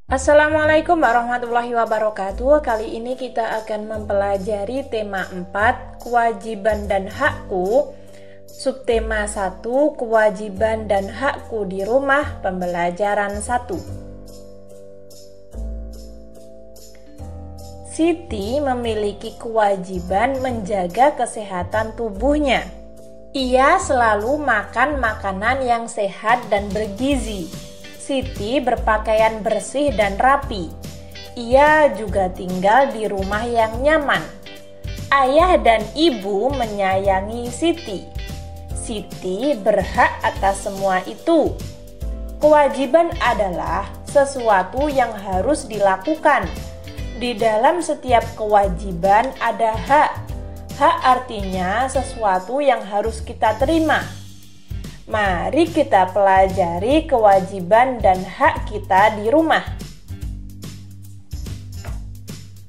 Assalamualaikum warahmatullahi wabarakatuh. Kali ini kita akan mempelajari tema 4, kewajiban dan hakku. Subtema 1, kewajiban dan hakku di rumah, pembelajaran 1. Siti memiliki kewajiban menjaga kesehatan tubuhnya. Ia selalu makan makanan yang sehat dan bergizi. Siti berpakaian bersih dan rapi. Ia juga tinggal di rumah yang nyaman. Ayah dan ibu menyayangi Siti. Siti berhak atas semua itu. Kewajiban adalah sesuatu yang harus dilakukan. Di dalam setiap kewajiban ada hak. Hak artinya sesuatu yang harus kita terima. Mari kita pelajari kewajiban dan hak kita di rumah.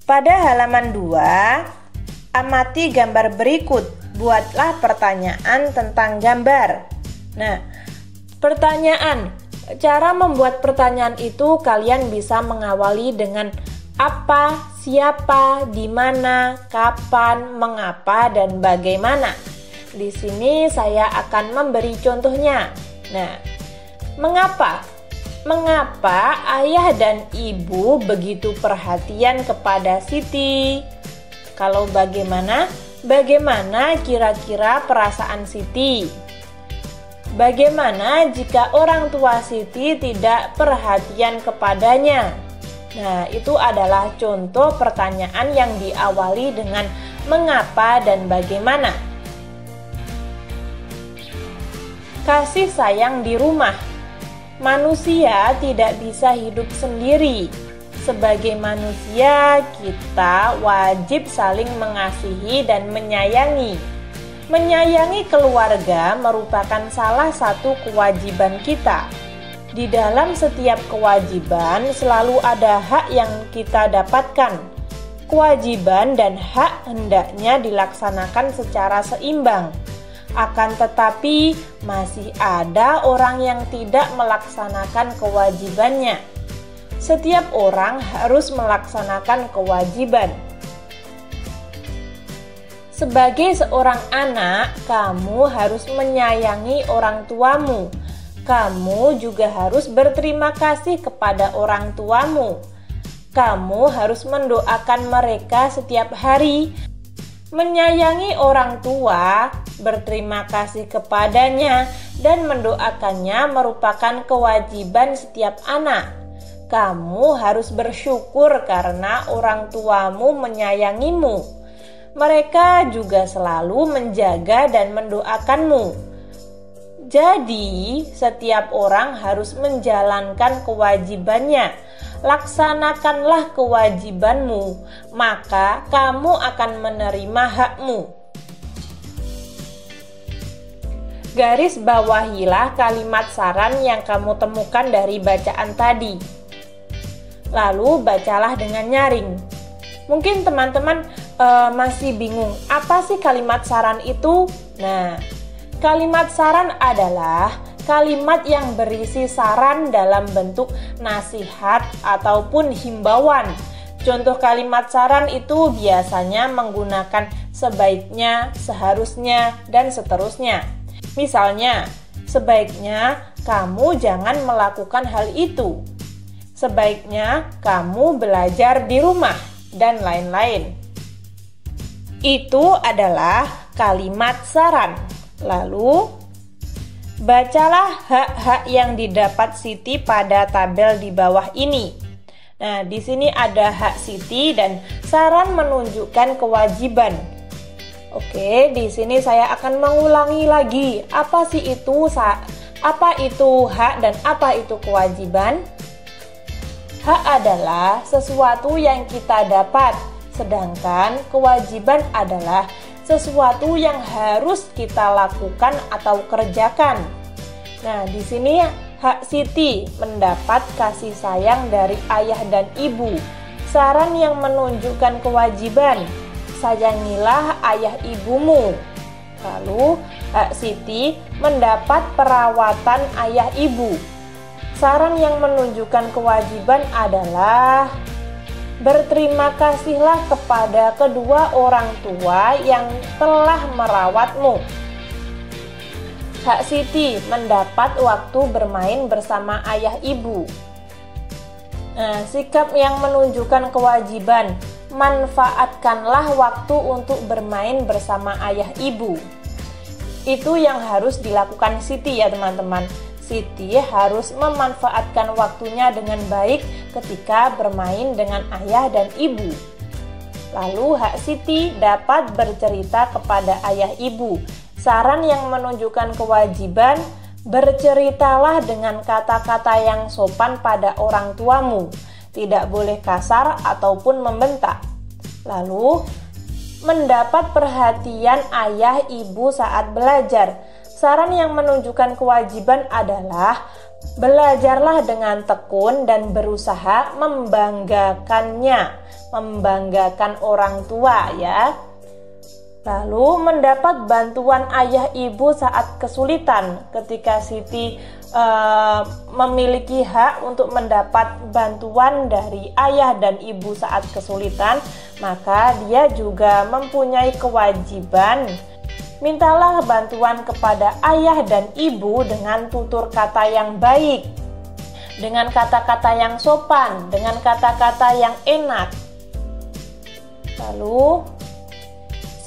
Pada halaman 2, amati gambar berikut. Buatlah pertanyaan tentang gambar. Nah, pertanyaan. Cara membuat pertanyaan itu kalian bisa mengawali dengan apa, siapa, di mana, kapan, mengapa, dan bagaimana. Di sini saya akan memberi contohnya. Nah, mengapa? Mengapa ayah dan ibu begitu perhatian kepada Siti? Kalau bagaimana? Bagaimana kira-kira perasaan Siti? Bagaimana jika orang tua Siti tidak perhatian kepadanya? Nah, itu adalah contoh pertanyaan yang diawali dengan mengapa dan bagaimana. Kasih sayang di rumah. Manusia tidak bisa hidup sendiri. Sebagai manusia, kita wajib saling mengasihi dan menyayangi. Menyayangi keluarga merupakan salah satu kewajiban kita. Di dalam setiap kewajiban selalu ada hak yang kita dapatkan. Kewajiban dan hak hendaknya dilaksanakan secara seimbang. Akan tetapi, masih ada orang yang tidak melaksanakan kewajibannya. Setiap orang harus melaksanakan kewajiban. Sebagai seorang anak, kamu harus menyayangi orang tuamu. Kamu juga harus berterima kasih kepada orang tuamu. Kamu harus mendoakan mereka setiap hari. Menyayangi orang tua, berterima kasih kepadanya, dan mendoakannya merupakan kewajiban setiap anak. Kamu harus bersyukur karena orang tuamu menyayangimu. Mereka juga selalu menjaga dan mendoakanmu. Jadi, setiap orang harus menjalankan kewajibannya. Laksanakanlah kewajibanmu, maka kamu akan menerima hakmu. Garis bawahilah kalimat saran yang kamu temukan dari bacaan tadi. Lalu bacalah dengan nyaring. Mungkin teman-teman masih bingung, apa sih kalimat saran itu? Nah, kalimat saran adalah kalimat yang berisi saran dalam bentuk nasihat ataupun himbauan. Contoh kalimat saran itu biasanya menggunakan sebaiknya, seharusnya, dan seterusnya. Misalnya, sebaiknya kamu jangan melakukan hal itu. Sebaiknya kamu belajar di rumah, dan lain-lain. Itu adalah kalimat saran. Lalu, bacalah hak-hak yang didapat Siti pada tabel di bawah ini. Nah, di sini ada hak Siti dan saran menunjukkan kewajiban. Oke, di sini saya akan mengulangi lagi. Apa sih itu apa itu hak dan apa itu kewajiban? Hak adalah sesuatu yang kita dapat, sedangkan kewajiban adalah sesuatu yang harus kita lakukan atau kerjakan. Nah, di sini hak Siti mendapat kasih sayang dari ayah dan ibu. Saran yang menunjukkan kewajiban, sayangilah ayah ibumu. Lalu hak Siti mendapat perawatan ayah ibu. Saran yang menunjukkan kewajiban adalah berterima kasihlah kepada kedua orang tua yang telah merawatmu. Hak Siti mendapat waktu bermain bersama ayah ibu. Nah, sikap yang menunjukkan kewajiban, manfaatkanlah waktu untuk bermain bersama ayah ibu. Itu yang harus dilakukan Siti ya teman-teman. Siti harus memanfaatkan waktunya dengan baik ketika bermain dengan ayah dan ibu. Lalu hak Siti dapat bercerita kepada ayah ibu. Saran yang menunjukkan kewajiban, berceritalah dengan kata-kata yang sopan pada orang tuamu. Tidak boleh kasar ataupun membentak. Lalu, mendapat perhatian ayah ibu saat belajar. Saran yang menunjukkan kewajiban adalah belajarlah dengan tekun dan berusaha membanggakan orang tua ya. Lalu mendapat bantuan ayah ibu saat kesulitan. Ketika Siti memiliki hak untuk mendapat bantuan dari ayah dan ibu saat kesulitan, maka dia juga mempunyai kewajiban. Mintalah bantuan kepada ayah dan ibu dengan tutur kata yang baik, dengan kata-kata yang sopan, dengan kata-kata yang enak. Lalu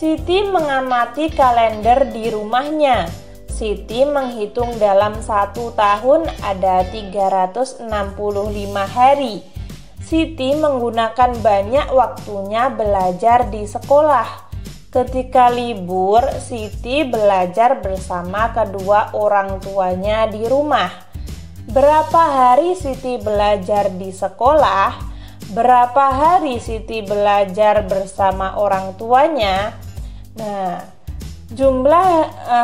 Siti mengamati kalender di rumahnya. Siti menghitung dalam 1 tahun ada 365 hari. Siti menggunakan banyak waktunya belajar di sekolah. Ketika libur, Siti belajar bersama kedua orang tuanya di rumah. Berapa hari Siti belajar di sekolah? Berapa hari Siti belajar bersama orang tuanya? Nah, jumlah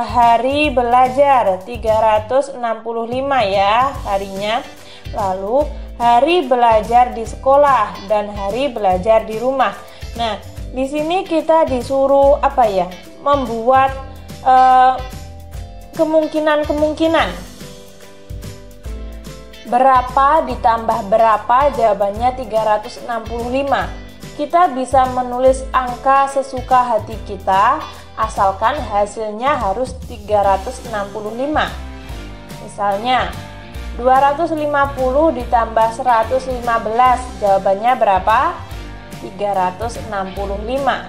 hari belajar 365 ya harinya. Lalu hari belajar di sekolah dan hari belajar di rumah. Nah, di sini kita disuruh membuat kemungkinan. Berapa ditambah berapa? Jawabannya 365. Kita bisa menulis angka sesuka hati kita, asalkan hasilnya harus 365. Misalnya, 250 ditambah 115, jawabannya berapa? 365.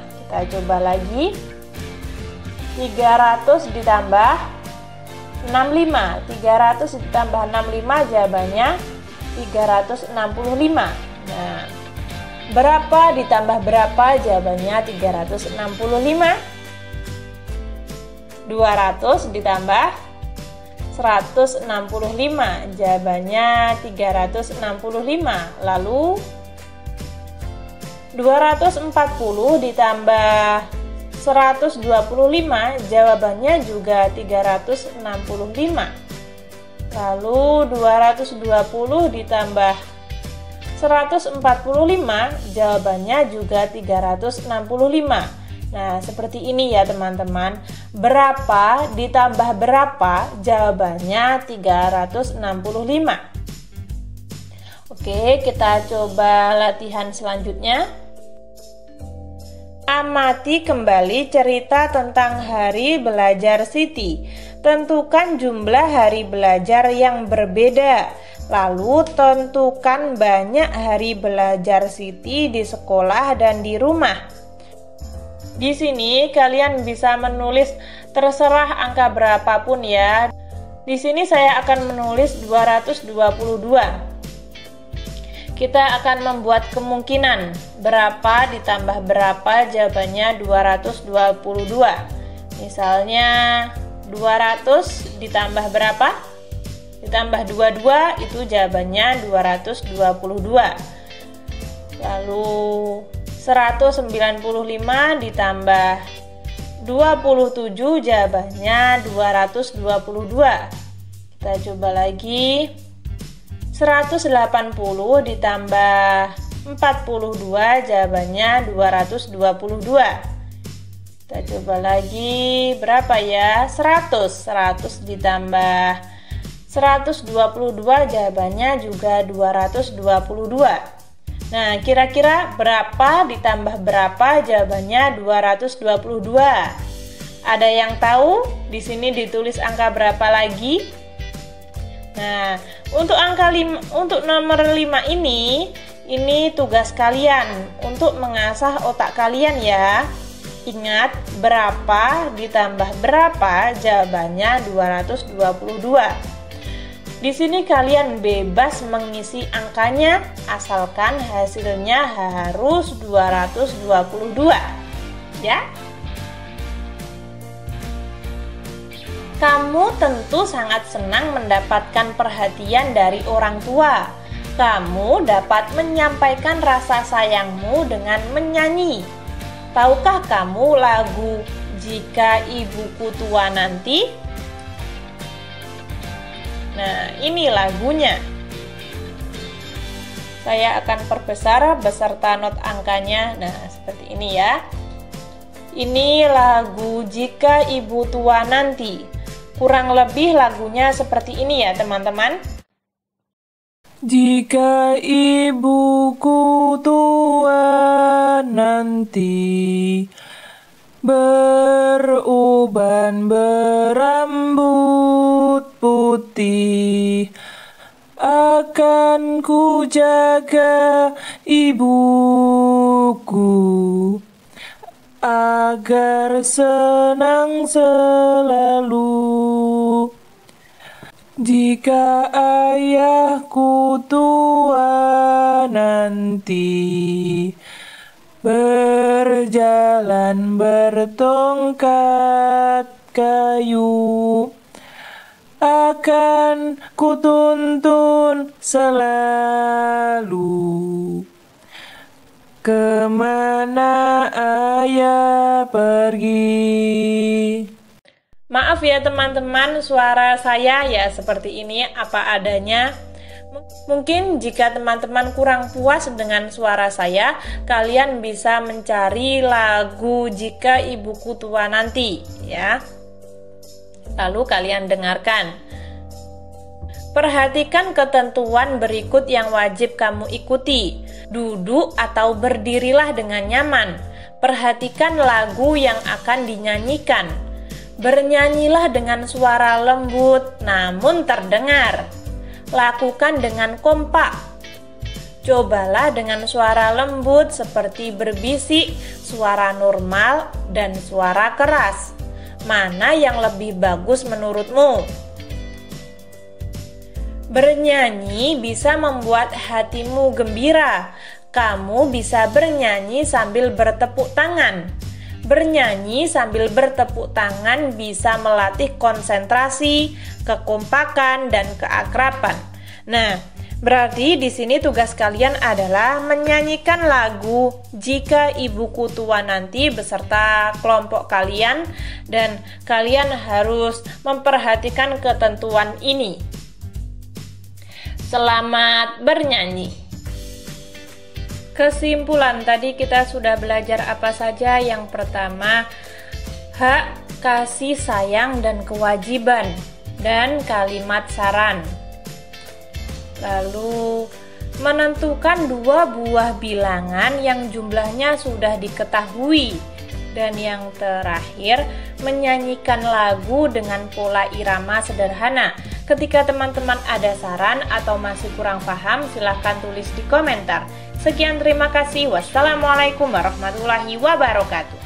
Kita coba lagi. 300 ditambah 65. 300 ditambah 65, jawabannya 365. Nah, berapa ditambah berapa? Jawabannya 365. 200 ditambah 165, jawabannya 365. Lalu 240 ditambah 125, jawabannya juga 365. Lalu 220 ditambah 145, jawabannya juga 365. Nah, seperti ini ya teman-teman. Berapa ditambah berapa? Jawabannya 365. Oke, kita coba latihan selanjutnya. Amati kembali cerita tentang hari belajar Siti. Tentukan jumlah hari belajar yang berbeda. Lalu tentukan banyak hari belajar Siti di sekolah dan di rumah. Di sini kalian bisa menulis terserah angka berapapun ya. Di sini saya akan menulis 222. Kita akan membuat kemungkinan. Berapa ditambah berapa? Jawabannya 222. Misalnya 200 ditambah berapa? Ditambah 22, itu jawabannya 222. Lalu 195 ditambah 27, jawabannya 222. Kita coba lagi. 180 ditambah 42, jawabannya 222. Kita coba lagi. Berapa ya? 100 ditambah 122 jawabannya juga 222. Nah, kira-kira berapa ditambah berapa jawabannya 222? Ada yang tahu? Di sini ditulis angka berapa lagi? Nah, untuk nomor 5 ini tugas kalian untuk mengasah otak kalian ya. Ingat, berapa ditambah berapa jawabannya 222. Di sini kalian bebas mengisi angkanya asalkan hasilnya harus 222. Ya. Kamu tentu sangat senang mendapatkan perhatian dari orang tua. Kamu dapat menyampaikan rasa sayangmu dengan menyanyi. Tahukah kamu lagu Jika Ibuku Tua Nanti? Nah, ini lagunya. Saya akan perbesar beserta not angkanya. Nah, seperti ini ya. Ini lagu Jika Ibu Tua Nanti. Kurang lebih lagunya seperti ini ya, teman-teman. Jika ibuku tua nanti, beruban berambut putih, akan ku jaga ibuku agar senang selalu. Jika ayahku tua nanti, berjalan bertongkat kayu, akan ku tuntun selalu kemana ayah pergi. Maaf ya teman-teman, suara saya ya seperti ini apa adanya. Mungkin jika teman-teman kurang puas dengan suara saya, kalian bisa mencari lagu Jika Ibuku Tua Nanti ya. Lalu kalian dengarkan. Perhatikan ketentuan berikut yang wajib kamu ikuti. Duduk atau berdirilah dengan nyaman. Perhatikan lagu yang akan dinyanyikan. Bernyanyilah dengan suara lembut namun terdengar. Lakukan dengan kompak. Cobalah dengan suara lembut seperti berbisik, suara normal, dan suara keras. Mana yang lebih bagus menurutmu? Bernyanyi bisa membuat hatimu gembira. Kamu bisa bernyanyi sambil bertepuk tangan. Bernyanyi sambil bertepuk tangan bisa melatih konsentrasi, kekompakan, dan keakraban. Nah, berarti di sini tugas kalian adalah menyanyikan lagu Jika Ibuku Tua Nanti beserta kelompok kalian, dan kalian harus memperhatikan ketentuan ini. Selamat bernyanyi. Kesimpulan tadi kita sudah belajar apa saja? Yang pertama, hak, kasih sayang dan kewajiban, dan kalimat saran. Lalu menentukan dua buah bilangan yang jumlahnya sudah diketahui. Dan yang terakhir, menyanyikan lagu dengan pola irama sederhana. Ketika teman-teman ada saran atau masih kurang paham, silahkan tulis di komentar. Sekian, terima kasih. Wassalamualaikum warahmatullahi wabarakatuh.